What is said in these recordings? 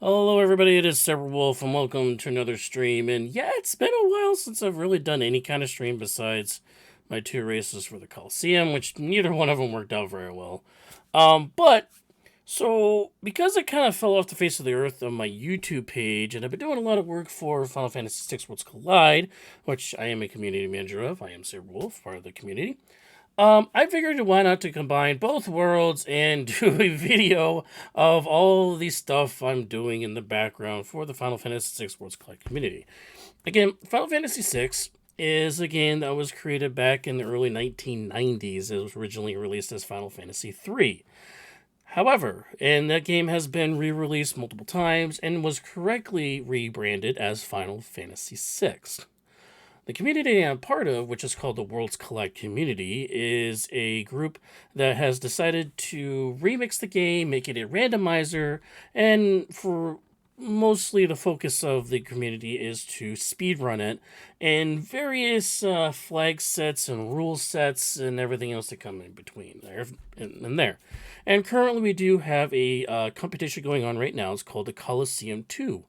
Hello everybody, it is Sabre and welcome to another stream. And yeah, it's been a while since I've really done any kind of stream besides my two races for the Coliseum, which neither one of them worked out very well. So because it kind of fell off the face of the earth on my YouTube page, and I've been doing a lot of work for Final Fantasy VI Worlds Collide, which I am a community manager of. I am Sabre, part of the community. I figured why not to combine both worlds and do a video of all the stuff I'm doing in the background for the Final Fantasy VI Worlds Collide community. Again, Final Fantasy VI is a game that was created back in the early 1990s. It was originally released as Final Fantasy III. However, and that game has been re-released multiple times and was correctly rebranded as Final Fantasy VI. The community I'm part of, which is called the Worlds Collide Community, is a group that has decided to remix the game, make it a randomizer, and for mostly the focus of the community is to speedrun it, and various flag sets and rule sets and everything else that come in between there and there. And currently we do have a competition going on right now. It's called the Coliseum II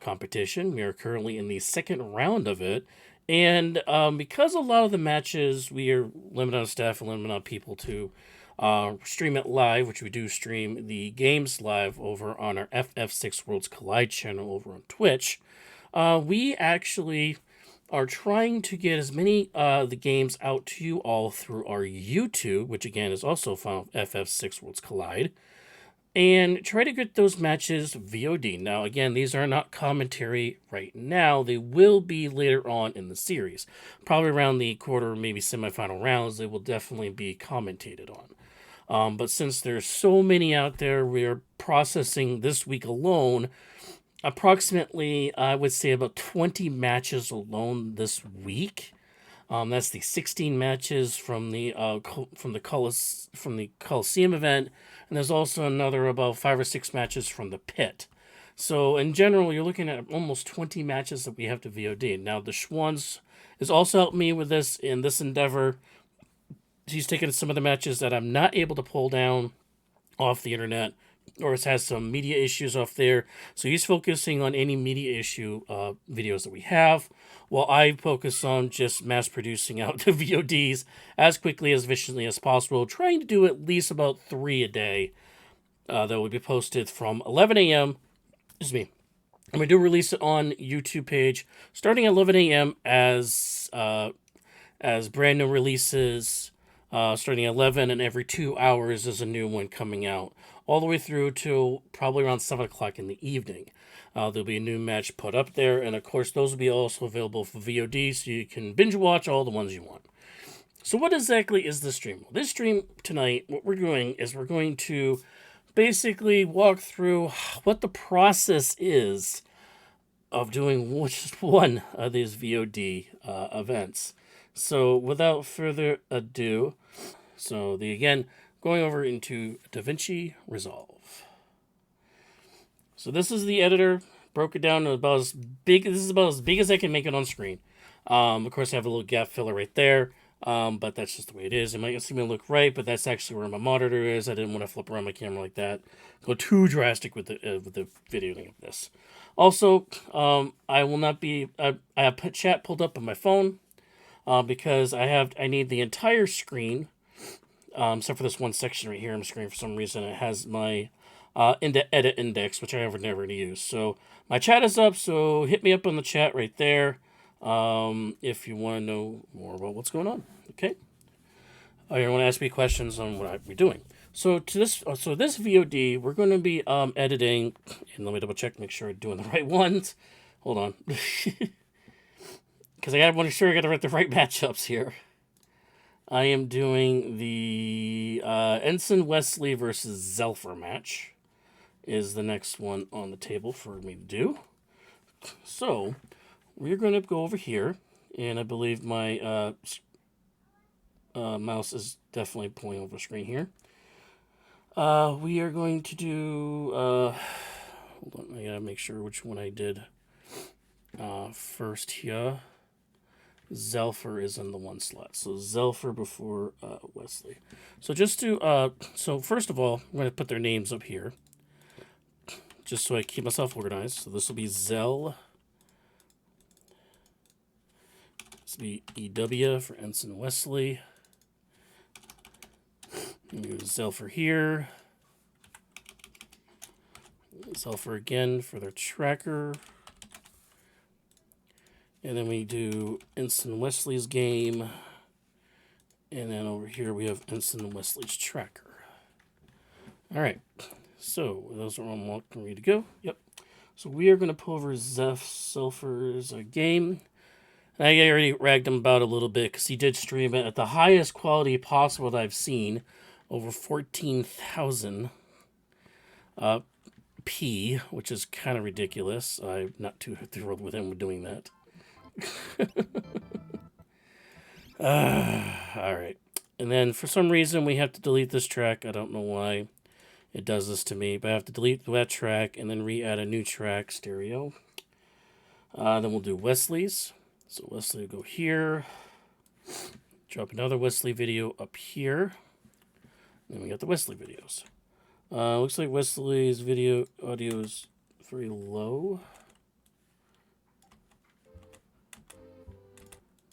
competition. We are currently in the second round of it. And because a lot of the matches, we are limited on staff and limited on people to stream it live, which we do stream the games live over on our FF6 Worlds Collide channel over on Twitch. We actually are trying to get as many the games out to you all through our YouTube, which again is also Final FF6 Worlds Collide, and try to get those matches VOD. Now, again, these are not commentary right now. They will be later on in the series. Probably around the quarter, maybe semifinal rounds, they will definitely be commentated on. But since there's so many out there, we are processing this week alone approximately, I would say, about 20 matches alone this week. That's the 16 matches from the Coliseum event, and there's also another about 5 or 6 matches from the pit. So in general, you're looking at almost 20 matches that we have to VOD. Now the Schwans has also helped me with this in this endeavor. She's taken some of the matches that I'm not able to pull down off the internet, or it has some media issues off there. So he's focusing on any media issue videos that we have, while I focus on just mass producing out the VODs as quickly, as efficiently as possible, trying to do at least about 3 a day that will be posted from 11 a.m. Excuse me. And we do release it on YouTube page starting at 11 a.m. as brand new releases. Starting at 11, and every 2 hours is a new one coming out, all the way through to probably around 7 o'clock in the evening. There'll be a new match put up there, and of course, those will be also available for VOD, so you can binge watch all the ones you want. So, what exactly is this stream? Well, this stream tonight, what we're doing is we're going to basically walk through what the process is of doing just one of these VOD events. So, without further ado, again, going over into DaVinci Resolve. So this is the editor. Broke it down to about as big. This is about as big as I can make it on screen. Of course, I have a little gap filler right there. But that's just the way it is. It might seem to look right, but that's actually where my monitor is. I didn't want to flip around my camera like that. Go too drastic with the videoing of this. Also, I will not be. I have chat pulled up on my phone. Because I need the entire screen, except for this one section right here on the screen. For some reason, it has my edit index, which I never use. So my chat is up, so hit me up on the chat right there if you want to know more about what's going on. Okay, or you want to ask me questions on what we're doing. So this VOD, we're going to be editing, and let me double check, make sure I'm doing the right ones. Hold on. Because I want to sure I got the right matchups here. I am doing the Ensign Wesley versus Zelfer match. Is the next one on the table for me to do. So we're going to go over here, and I believe my mouse is definitely pulling over the screen here. We are going to do. Hold on, I gotta make sure which one I did first here. Zelfer is in the one slot. So Zelfer before Wesley. So just to, so first of all, I'm going to put their names up here. just so I keep myself organized. So this will be Zell. This will be EW for Ensign Wesley. Use Zell for here. Zell for again for their tracker. And then we do Ensign Wesley's game. And then over here we have Ensign Wesley's tracker. All right. So those are all unlocked and ready to go. Yep. So we are going to pull over Zeph Sulfur's game. And I already ragged him about a little bit because he did stream it at the highest quality possible that I've seen. Over 14,000 P, which is kind of ridiculous. I'm not too thrilled with him doing that. All right. And then for some reason we have to delete this track. I don't know why it does this to me, but I have to delete that track and then re-add a new track, stereo. Then we'll do Wesley's. So Wesley will go here. Drop another Wesley video up here. Then we got the Wesley videos. Looks like Wesley's video audio is very low.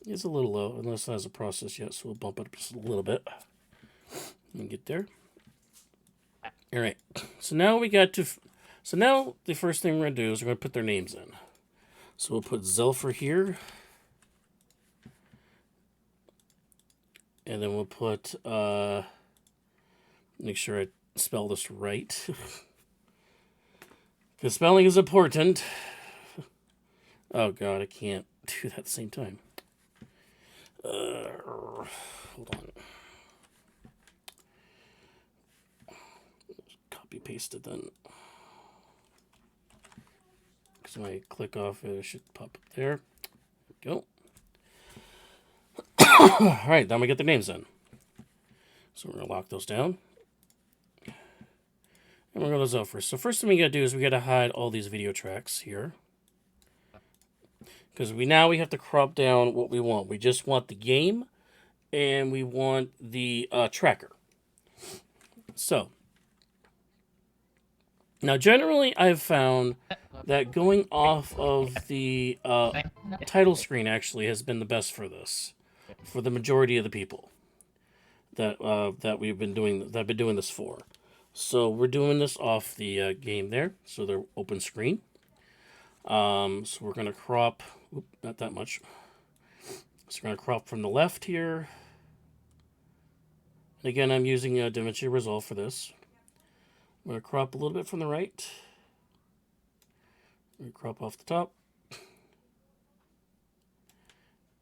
It's a little low, unless it has a process yet, so we'll bump it up just a little bit. And get there. All right. So now we got to. So now the first thing we're gonna do is we're gonna put their names in. So we'll put Zelfer here, and then we'll put. Make sure I spell this right, because spelling is important. Oh God, I can't do that at the same time. Hold on. Copy pasted then. Because when I click off it, should pop up there. There we go. Alright, then we get the names in. So we're going to lock those down. And we're going to go those out first. So first thing we got to do is we got to hide all these video tracks here. Because we have to crop down what we want. We just want the game, and we want the tracker. So, now generally I've found that going off of the title screen actually has been the best for this, for the majority of the people that we've been doing this for. So we're doing this off the game there, so they're open screen. So we're going to crop, not that much. So we're going to crop from the left here. And again, I'm using DaVinci Resolve for this. I'm going to crop a little bit from the right. I'm going to crop off the top.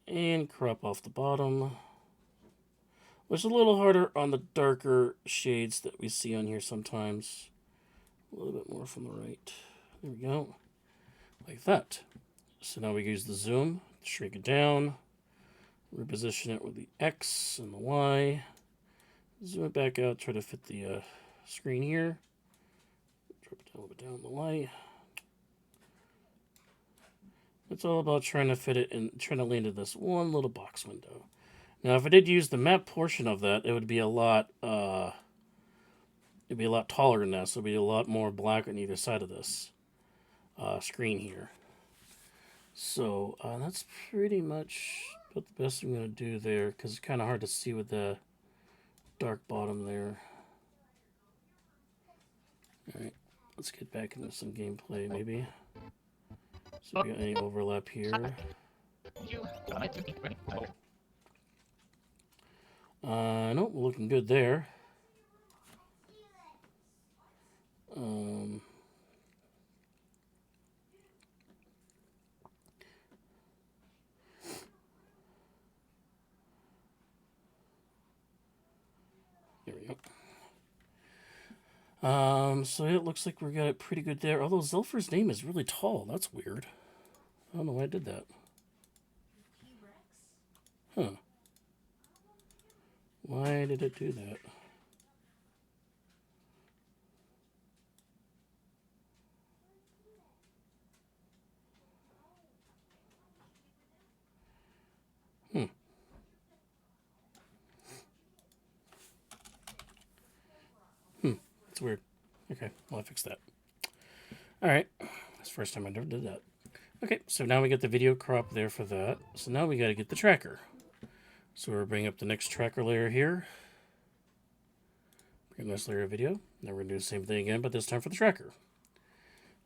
And crop off the bottom. Which is a little harder on the darker shades that we see on here sometimes. A little bit more from the right. There we go. Like that. So now we use the zoom, shrink it down, reposition it with the X and the Y, zoom it back out, try to fit the screen here, drop it down a little bit down the light. It's all about trying to fit it and trying to land in this one little box window. Now, if I did use the map portion of that, it would be a lot, taller than that, so it'd be a lot more black on either side of this screen here. So that's pretty much about the best I'm going to do there, because it's kind of hard to see with the dark bottom there. Alright, let's get back into some gameplay maybe. So we got any overlap here. Nope, we're looking good there. There we go. So it looks like we got it pretty good there. Although Zelfer's name is really tall. That's weird. I don't know why I did that. Huh. Why did it do that? That's weird. Okay, well, I fixed that. All right, that's the first time I ever did that. Okay, so now we get the video crop there for that. So now we got to get the tracker. So we're bringing up the next tracker layer here. Bring this layer of video. Now we're going to do the same thing again, but this time for the tracker.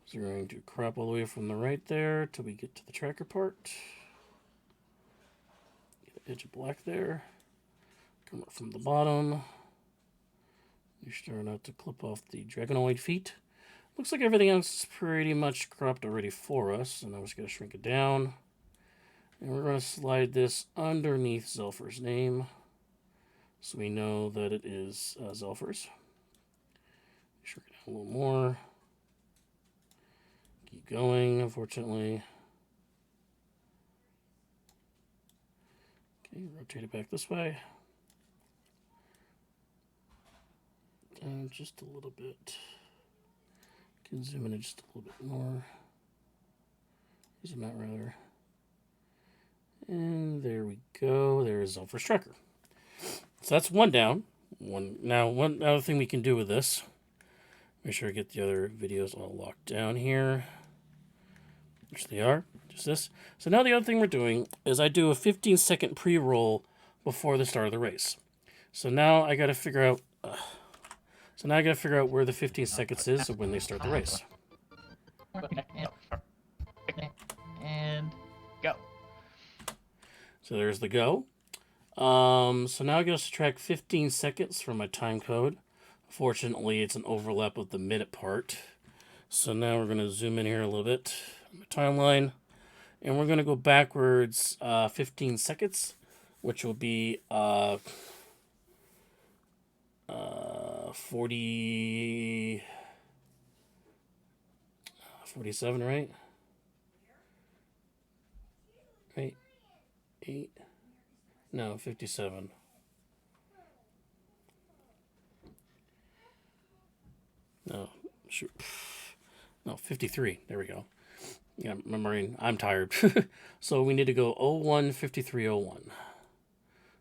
So we're going to crop all the way from the right there till we get to the tracker part. Get an edge of black there. Come up from the bottom. You're sure not to clip off the dragonoid feet. Looks like everything else is pretty much cropped already for us. And I'm just going to shrink it down. And we're going to slide this underneath Zelfer's name. So we know that it is Zelfer's. Shrink it down a little more. Keep going, unfortunately. Okay, rotate it back this way. Down just a little bit. Can zoom in just a little bit more. Zoom out rather. And there we go. There's Zelfer's tracker. So that's one down. One other thing we can do with this. Make sure I get the other videos all locked down here. Which they are. Just this. So now the other thing we're doing is I do a 15-second pre-roll before the start of the race. So now I got to figure out. Where the 15 seconds is of when they start the race. And go. So there's the go. So now I got to subtract 15 seconds from my time code. Fortunately, it's an overlap of the minute part. So now we're going to zoom in here a little bit on the timeline. And we're going to go backwards 15 seconds, which will be 47, right? Right? 8? No, 57. No, shoot. No, 53. There we go. Yeah, remembering, I'm tired. So we need to go 01, 53, 01.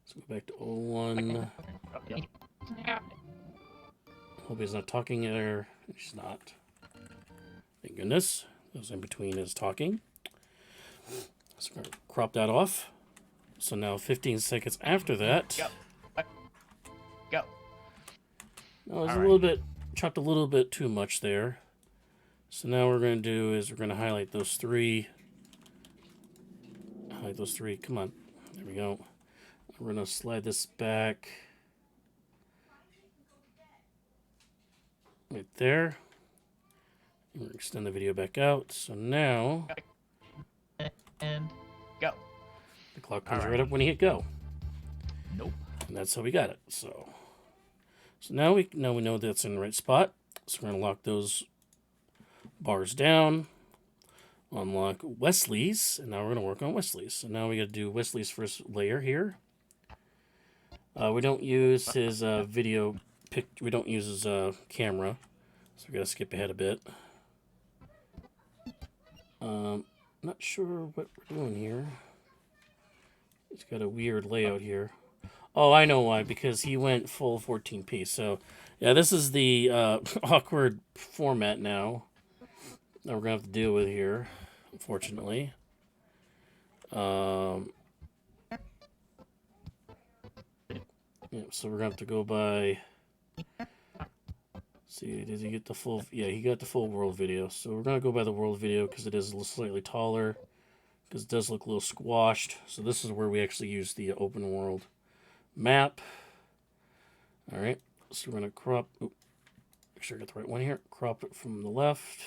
So go back to 01. Hope he's not talking there. She's not. Thank goodness. Those in between is talking. So we're going to crop that off. So now 15 seconds after that. Go. No, it's a little bit, chopped a little bit too much there. So now what we're going to do is we're going to highlight those three. Highlight those three. Come on. There we go. We're going to slide this back. Right there. And we're going to extend the video back out. So now. And go. The clock comes right up when you hit go. Nope. And that's how we got it. So now we know that's in the right spot. So we're going to lock those bars down. Unlock Wesley's. And now we're going to work on Wesley's. So now we got to do Wesley's first layer here. We don't use his video pic. We don't use his camera. So we got to skip ahead a bit. Not sure what we're doing here. It's got a weird layout here. Oh, I know why. Because he went full 14p. So, yeah, this is the awkward format now that we're going to have to deal with here, unfortunately. Yeah, so we're going to have to go by... See, did he get the full... Yeah, he got the full world video. So we're going to go by the world video because it is a little slightly taller. Because it does look a little squashed. So this is where we actually use the open world map. Alright, so we're going to crop... Make sure I got the right one here. Crop it from the left.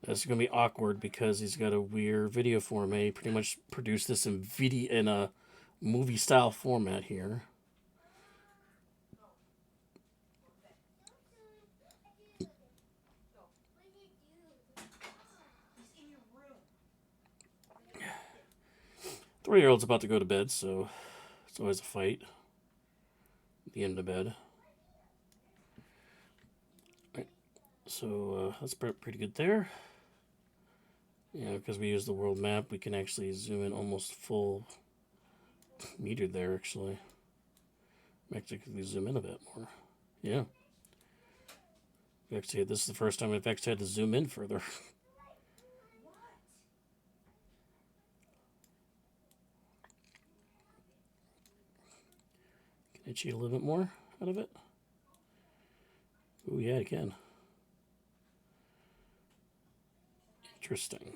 This is going to be awkward because he's got a weird video format. He pretty much produced this in a movie-style format here. Three-year-old's about to go to bed, so it's always a fight at the end of bed. Right. So that's pretty good there. Yeah, because we use the world map, we can actually zoom in almost full meter there, actually. Actually, zoom in a bit more. Yeah. Actually, this is the first time I've actually had to zoom in further. Can I cheat a little bit more out of it? Oh, yeah, I can. Interesting.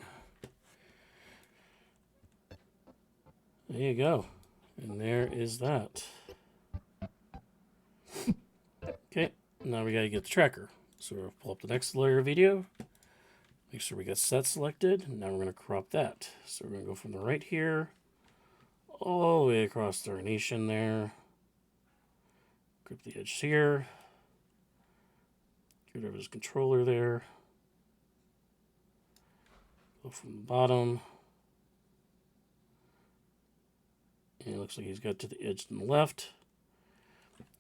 There you go. And there is that. Okay, now we gotta get the tracker. So we'll pull up the next layer video. Make sure we got set selected. Now we're gonna crop that. So we're gonna go from the right here, all the way across the nation there. Grip the edge here. Get rid of his controller there. Go from the bottom. And it looks like he's got to the edge on the left.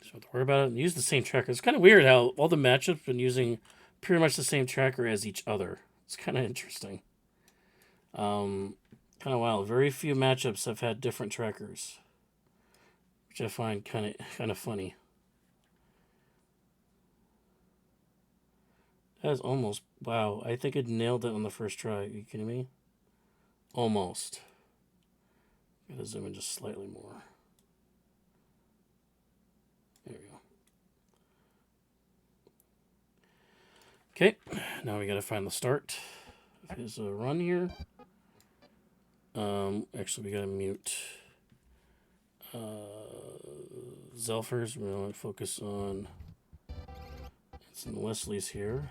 So don't have to worry about it. And use the same tracker. It's kind of weird how all the matchups have been using pretty much the same tracker as each other. It's kind of interesting. Kind of wild. Very few matchups have had different trackers, which I find kind of funny. That is almost, wow. I think it nailed it on the first try. Are you kidding me? Almost. Gotta zoom in just slightly more. There we go. Okay, now we gotta find the start of his run here. Actually, we gotta mute Zelfers. We're gonna focus on some Wesley's here.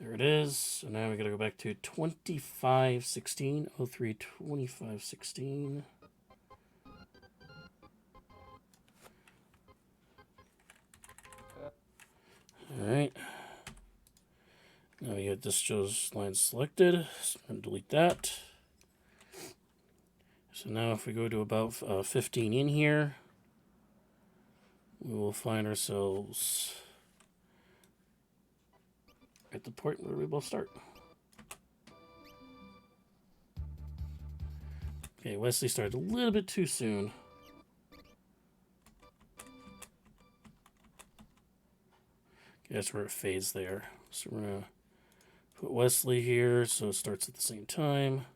There it is. So now we gotta go back to 2516, 03 2516. Alright. Now we got this shows line selected. So I'm gonna delete that. So now if we go to about 15 in here, we will find ourselves at the point where we both start. Okay, Wesley started a little bit too soon. Okay, that's where it fades there. So we're gonna put Wesley here so it starts at the same time.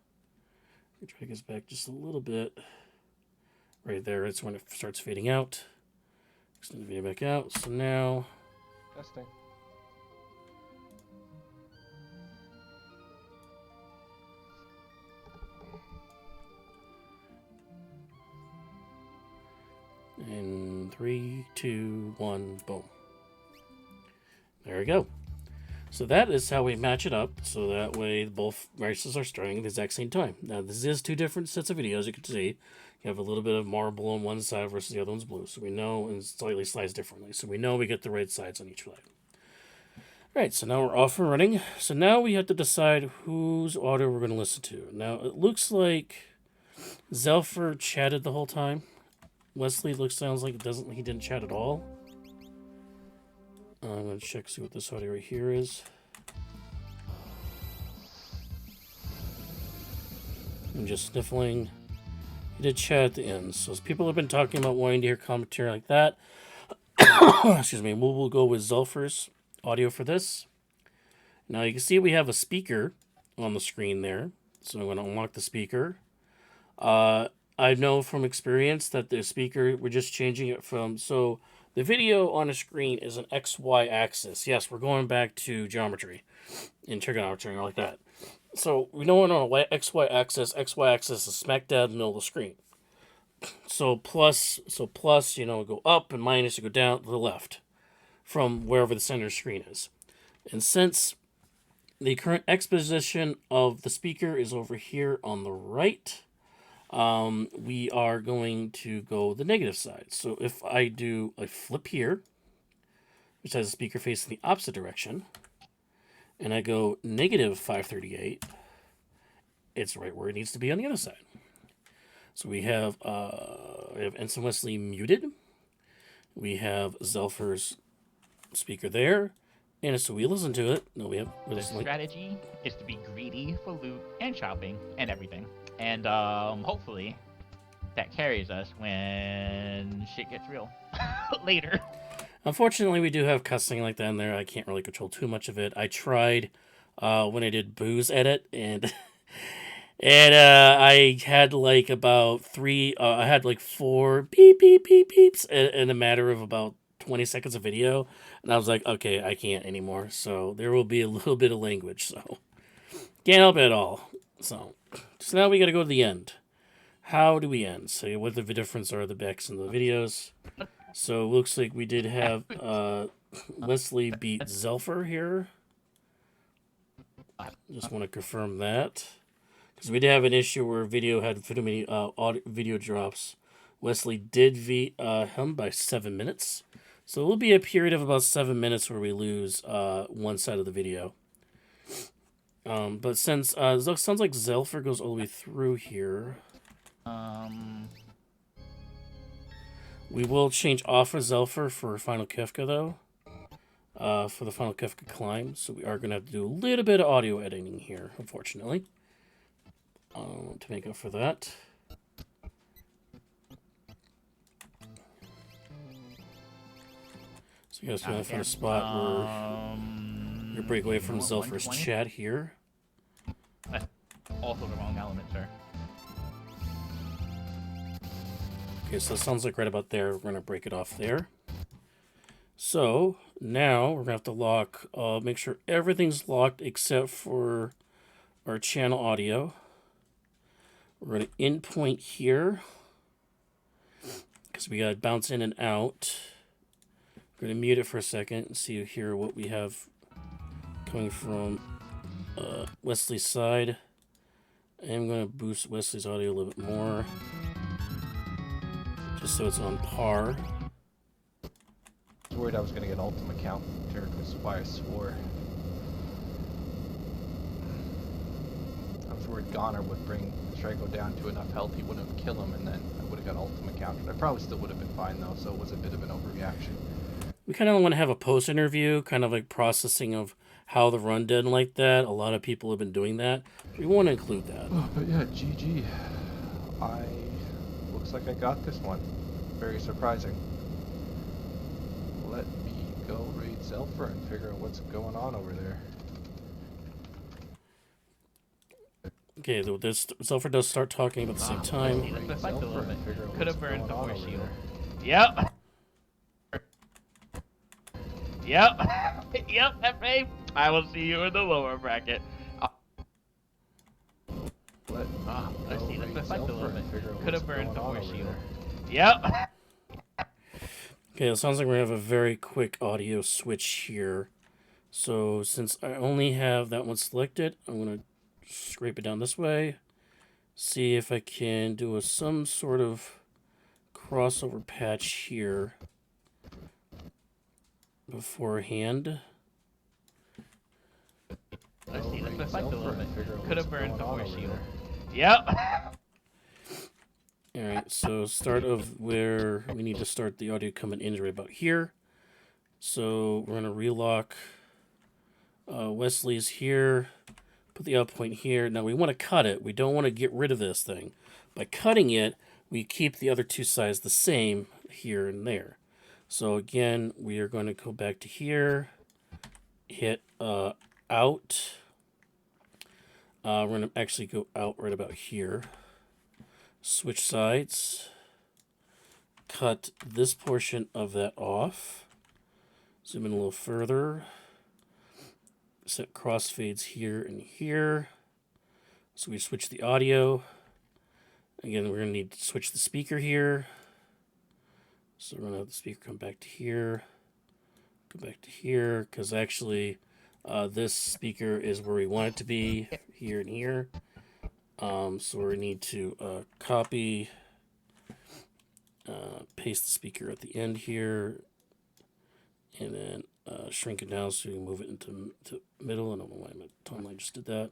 Drag us back just a little bit. Right there, it's when it starts fading out. Extend the video back out. So now. Testing. In 3, 2, 1, boom. There we go. So that is how we match it up, so that way both races are starting at the exact same time. Now this is two different sets of videos, you can see. You have a little bit of marble on one side versus the other one's blue. So we know, and slightly sliced differently. So we know we get the right sides on each side. Alright, so now we're off and running. So now we have to decide whose audio we're going to listen to. Now it looks like Zelfer chatted the whole time. Wesley sounds like he didn't chat at all. I'm going to check, see what this audio right here is. I'm just sniffling. He did chat at the end. So as people have been talking about wanting to hear commentary like that, excuse me, we'll go with Zelfer's audio for this. Now you can see we have a speaker on the screen there. So I'm going to unlock the speaker. I know from experience that the speaker, we're just changing it from, so the video on the screen is an XY axis. Yes, we're going back to geometry and trigonometry and all like that. So we know on our XY axis is smack dab in the middle of the screen. So plus, you know, go up, and minus, you go down to the left from wherever the center screen is. And since the current X position of the speaker is over here on the right, we are going to go the negative side. So if I do a flip here, which has a speaker facing the opposite direction, and I go negative 538, it's right where it needs to be on the other side. So we have Ensign Wesley muted. We have Zelfer's speaker there, And so we listen to it. No, we have. The strategy is to be greedy for loot and shopping and everything. And hopefully that carries us when shit gets real later. Unfortunately, we do have cussing like that in there. I can't really control too much of it. I tried when I did booze edit, and I had like about three. I had like four beep beep beep beeps in a matter of about 20 seconds of video, and I was like, okay, I can't anymore. So there will be a little bit of language. So can't help it at all. So now we got to go to the end. How do we end? So what the difference are the backs and the videos. So it looks like we did have Wesley beat Zelfer here. Just want to confirm that. Because we did have an issue where video had too many video drops. Wesley did beat him by 7 minutes. So it will be a period of about 7 minutes where we lose one side of the video. But since it sounds like Zelfer goes all the way through here. We will change off of Zelfer for Final Kefka, though. For the Final Kefka climb. So we are going to have to do a little bit of audio editing here, unfortunately. To make up for that. So you guys going to find a spot where you break away from Zelfer's chat here. That's also the wrong element, sir. Okay, so it sounds like right about there. We're going to break it off there. So now we're going to have to lock, make sure everything's locked except for our channel audio. We're going to endpoint here because we got to bounce in and out. We're going to mute it for a second and see here what we have coming from Wesley's side. I'm going to boost Wesley's audio a little bit more just so it's on par. I was worried I was going to get ultimate count there because why I swore. I was worried Goner would bring Strago down to enough health he wouldn't have killed him, and then I would have got ultimate counted. I probably still would have been fine though, so it was a bit of an overreaction. We kind of want to have a post interview, kind of like processing of how the run did like that. A lot of people have been doing that. We want to include that. Oh, but yeah, GG. Looks like I got this one. Very surprising. Let me go raid Zelfer and figure out what's going on over there. Okay, this Zelfer does start talking about the same time. Could have burned the force shield. Yep. Yep. Yep, FA. I will see you in the lower bracket. Let's see, let's reflect a little bit. Could have burned the force shield. Yep. Okay, it sounds like we're going to have a very quick audio switch here. So since I only have that one selected, I'm going to scrape it down this way. See if I can do some sort of crossover patch here beforehand. Let's see, let's reflect a little bit. Could have burned the force shield. Yep. Alright, so start of where we need to start the audio coming in right about here. So we're going to relock Wesley's here. Put the out point here. Now we want to cut it. We don't want to get rid of this thing. By cutting it, we keep the other two sides the same here and there. So again, we are going to go back to here. Hit out. We're going to actually go out right about here. Switch sides. Cut this portion of that off. Zoom in a little further. Set crossfades here and here. So we switch the audio. Again, we're going to need to switch the speaker here. So we're going to have the speaker come back to here. Go back to here. Because actually, this speaker is where we want it to be. Here and here. So we need to copy, paste the speaker at the end here. And then shrink it down so we can move it into middle. I don't know why my timeline just did that.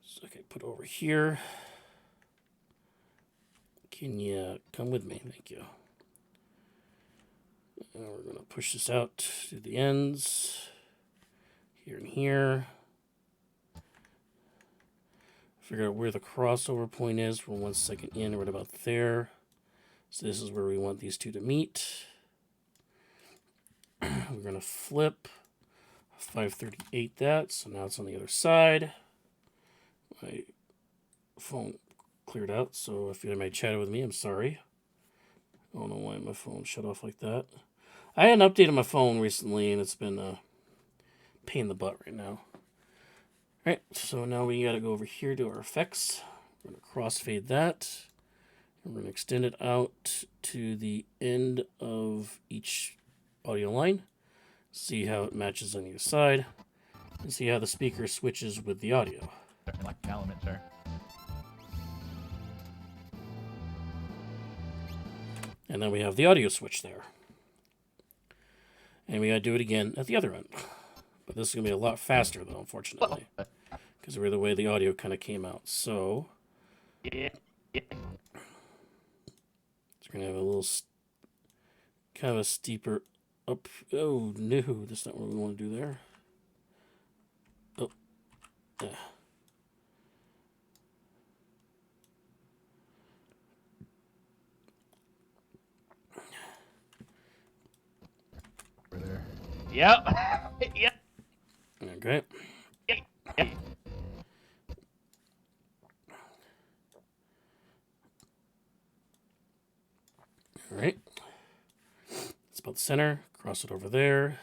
So, okay, put it over here. Can you come with me? Thank you. And we're going to push this out to the ends, here and here. Figure out where the crossover point is. We're 1 second in, right about there. So this is where we want these two to meet. We're going to flip 538 that, so now it's on the other side. My phone cleared out, so if you might chat with me, I'm sorry. I don't know why my phone shut off like that. I hadn't updated my phone recently, and it's been a pain in the butt right now. Alright, so now we gotta go over here to our effects. We're gonna crossfade that. And we're gonna extend it out to the end of each audio line. See how it matches on either side. And see how the speaker switches with the audio. Like an element, sir. And then we have the audio switch there. And we gotta do it again at the other end. But this is gonna be a lot faster though, unfortunately. Because of the way the audio kind of came out. So it's gonna have a little kind of a steeper up. Oh no, that's not what we want to do there. Oh, yeah. Over there. Yep. Yep. Okay. Yep. All right. It's about the center. Cross it over there.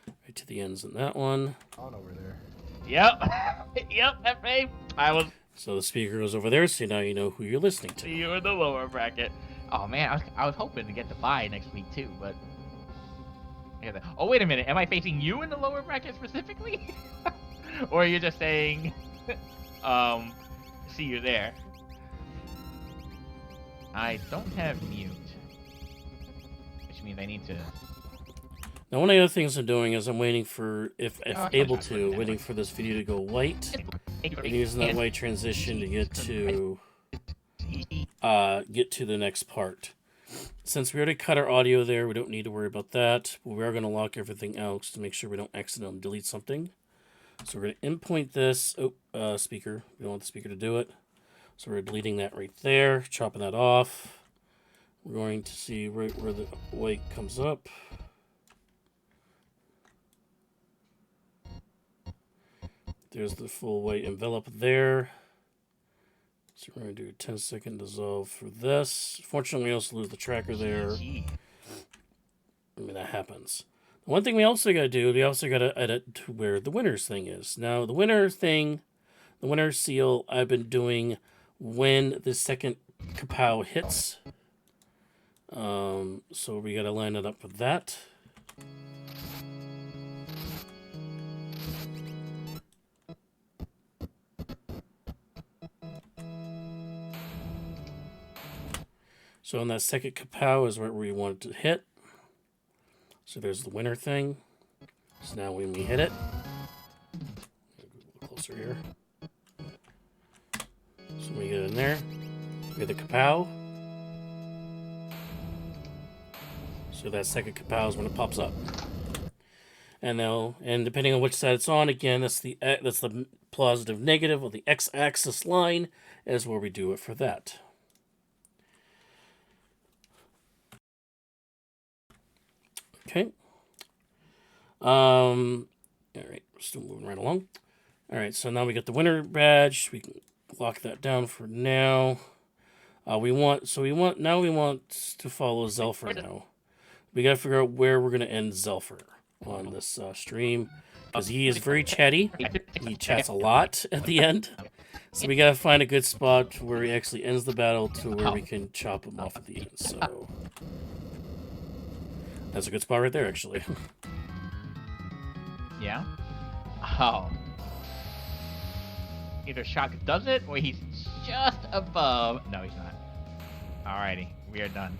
Right to the ends in that one. On over there. Yep. Yep. F-A. I was. So the speaker goes over there, so now you know who you're listening to. You in the lower bracket. Oh man, I was hoping to get the bye next week too, but. Oh wait a minute, am I facing you in the lower bracket specifically? Or are you just saying, see you there? I don't have mute, which means I need to. Now, one of the other things I'm doing is I'm waiting for, if able to, waiting for this video to go white, and using that white transition to get to the next part. Since we already cut our audio there, we don't need to worry about that. But we are going to lock everything else to make sure we don't accidentally delete something. So we're going to endpoint this speaker. We don't want the speaker to do it. So we're deleting that right there, chopping that off. We're going to see right where the white comes up. There's the full white envelope there. So we're going to do a 10-second dissolve for this. Fortunately, we also lose the tracker there. I mean, that happens. The one thing we also got to do, we also got to edit to where the winner's thing is. Now, the winner thing, the winner seal, I've been doing when the second kapow hits. So we got to line it up with that. So on that second kapow is where we want it to hit. So there's the winner thing. So now when we hit it, a little closer here. So when we get in there, we get the kapow. So that second kapow is when it pops up. And now, and depending on which side it's on, again, that's the positive negative, or the x-axis line is where we do it for that. Okay. All right, we're still moving right along. All right, so now we got the winner badge. We can lock that down for now. We want to follow Zelfer now. We got to figure out where we're going to end Zelfer on this stream, because he is very chatty. He chats a lot at the end. So we got to find a good spot where he actually ends the battle to where we can chop him off at the end. So that's a good spot right there, actually. Yeah? Oh. Either Shock does it, or he's just above. No, he's not. Alrighty, we are done.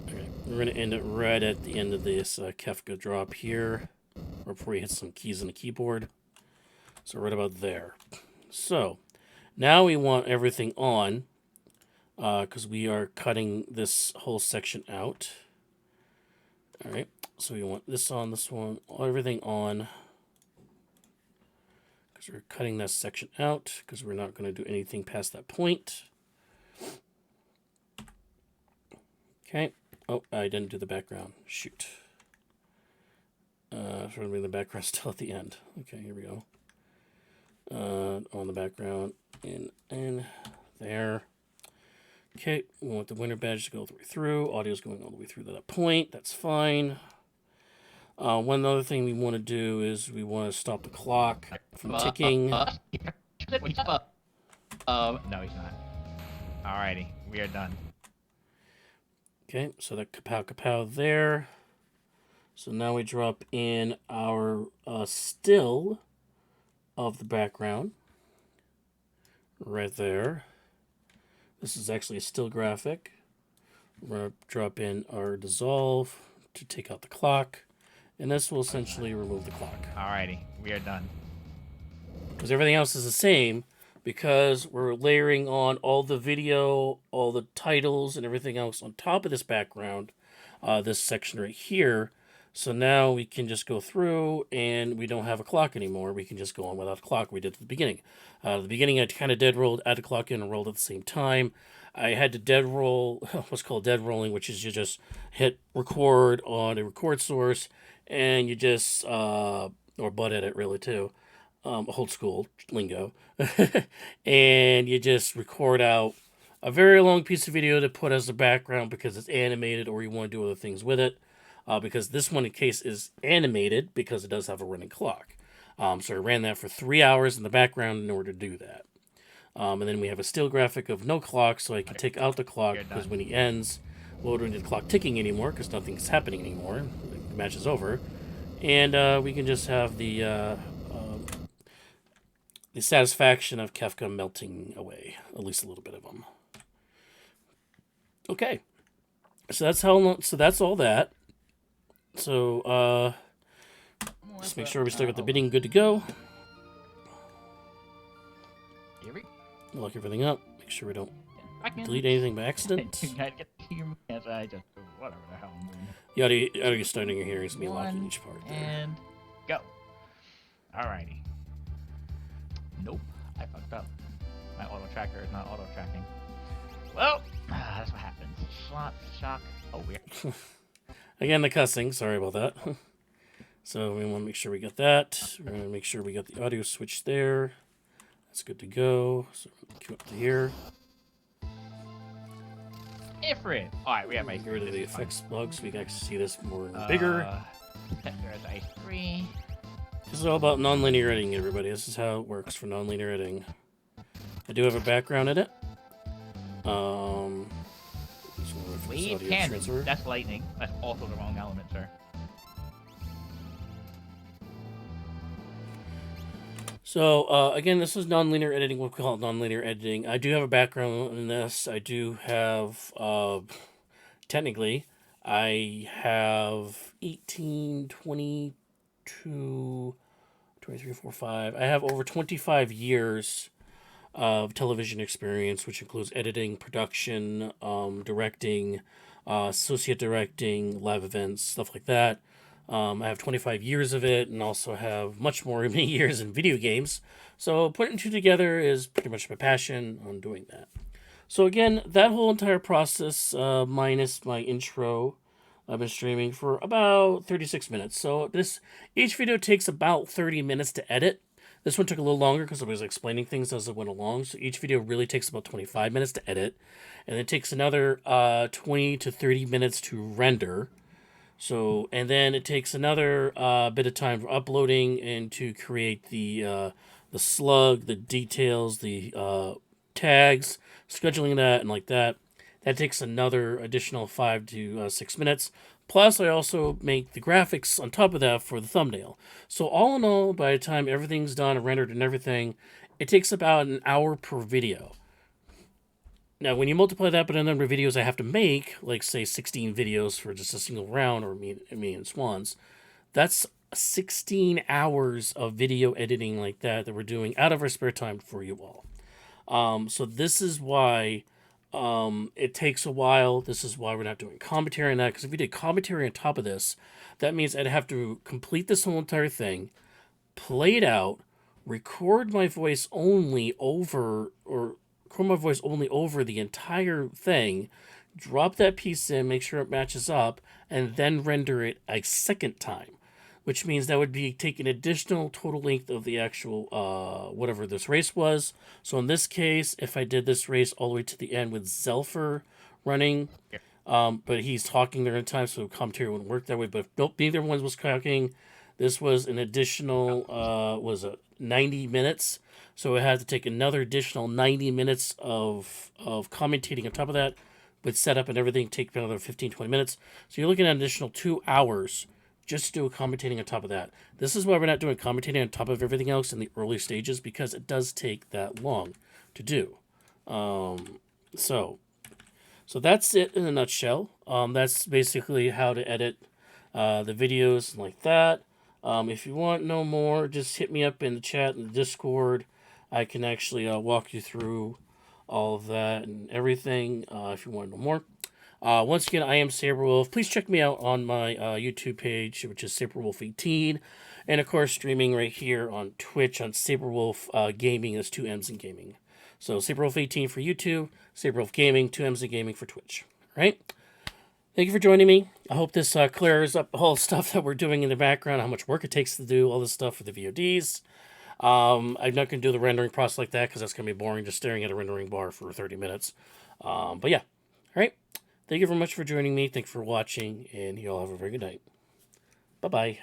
Okay, we're going to end it right at the end of this Kefka drop here, or before he hits some keys on the keyboard. So right about there. So, Now we want everything on, because we are cutting this whole section out. All right, so we want this on, this one, everything on, because we're cutting that section out, because we're not going to do anything past that point. Okay. Oh, I didn't do the background. Shoot. For me, the background's still at the end. Okay, here we go. On the background, in there. Okay, we want the winner badge to go all the way through. Audio's going all the way through to that point. That's fine. One other thing we want to do is we want to stop the clock from ticking. No, he's not. Alrighty, we are done. Okay, so that kapow kapow there. So now we drop in our still of the background. Right there. This is actually a still graphic. We're going to drop in our dissolve to take out the clock. And this will essentially remove the clock. Alrighty, we are done. Because everything else is the same, because we're layering on all the video, all the titles, and everything else on top of this background, this section right here. So now we can just go through, and we don't have a clock anymore. We can just go on without a clock. We did at the beginning. At the beginning, I kind of dead rolled, added a clock in, and rolled at the same time. I had to dead roll, what's called dead rolling, which is you just hit record on a record source, and you just, or butt edit really too. Old school lingo. And you just record out a very long piece of video to put as a background because it's animated or you want to do other things with it. Because this one, in case, is animated because it does have a running clock. So I ran that for 3 hours in the background in order to do that. And then we have a still graphic of no clock, so I can take out the clock because when he ends, we don't need the clock ticking anymore because nothing's happening anymore. The match is over. And we can just have the satisfaction of Kefka melting away, at least a little bit of them. Okay, so that's how long. So that's all that. So just make sure we still got the bidding good to go. Here we Lock everything up. Make sure we don't I can delete anything by accident. I get to your as I just do whatever the hell I'm doing. You ought to get starting your hearing. It's me locking One, each part there. And go. Alrighty. Nope, I fucked up. My auto tracker is not auto tracking. Well, that's what happens. Slot, shock. Oh, weird. Again, the cussing. Sorry about that. So we want to make sure we got that. We're going to make sure we got the audio switch there. That's good to go. So cue up to here. Ifrit. Alright, we have my Get rid of the effects bug so we can actually see this more and bigger. There's ice 3. This is all about non-linear editing, everybody. This is how it works for non-linear editing. I do have a background in it. Wave cannon. That's lightning. That's also the wrong element, sir. So, again, this is non-linear editing. We'll call it non-linear editing. I do have a background in this. I do have, technically, I have 18, 22, 23, 4, 5. I have over 25 years of television experience, which includes editing, production, directing, associate directing, live events, stuff like that. I have 25 years of it and also have much more many years in video games. So putting two together is pretty much my passion on doing that. So again, that whole entire process, minus my intro, I've been streaming for about 36 minutes. So each video takes about 30 minutes to edit. This one took a little longer because I was explaining things as it went along. So each video really takes about 25 minutes to edit. And it takes another 20 to 30 minutes to render. So, and then it takes another bit of time for uploading and to create the slug, the details, the tags, scheduling that, and like that. That takes another additional 5 to 6 minutes. Plus, I also make the graphics on top of that for the thumbnail. So all in all, by the time everything's done and rendered and everything, it takes about an hour per video. Now, when you multiply that by the number of videos I have to make, like, say, 16 videos for just a single round, or me and Swans, that's 16 hours of video editing like that we're doing out of our spare time for you all. So this is why it takes a while. This is why we're not doing commentary on that. Because if we did commentary on top of this, that means I'd have to complete this whole entire thing, play it out, record my voice only over, or record my voice only over the entire thing, drop that piece in, make sure it matches up, and then render it a second time. Which means that would be taking additional total length of the actual whatever this race was. So in this case, if I did this race all the way to the end with Zelfer running, but he's talking there in time, so commentary wouldn't work that way. But if nope, neither one was talking, this was an additional was a 90 minutes. So it had to take another additional 90 minutes of commentating on top of that, with setup and everything, take another 15, 20 minutes. So you're looking at an additional 2 hours just to do commentating on top of that. This is why we're not doing commentating on top of everything else in the early stages, because it does take that long to do. So that's it in a nutshell. That's basically how to edit the videos like that. If you want to know more, just hit me up in the chat in the Discord. I can actually walk you through all of that and everything if you want to know more. Once again, I am Sabrewolf. Please check me out on my YouTube page, which is Sabrewolf18. And of course, streaming right here on Twitch on Sabrewolf Gaming. That's 2 M's in gaming. So Sabrewolf18 for YouTube, Sabrewolf Gaming, 2 M's in gaming for Twitch. All right? Thank you for joining me. I hope this clears up all the stuff that we're doing in the background, how much work it takes to do all this stuff for the VODs. I'm not going to do the rendering process like that because that's going to be boring, just staring at a rendering bar for 30 minutes. But yeah. All right. Thank you very much for joining me. Thank you for watching, and you all have a very good night. Bye-bye.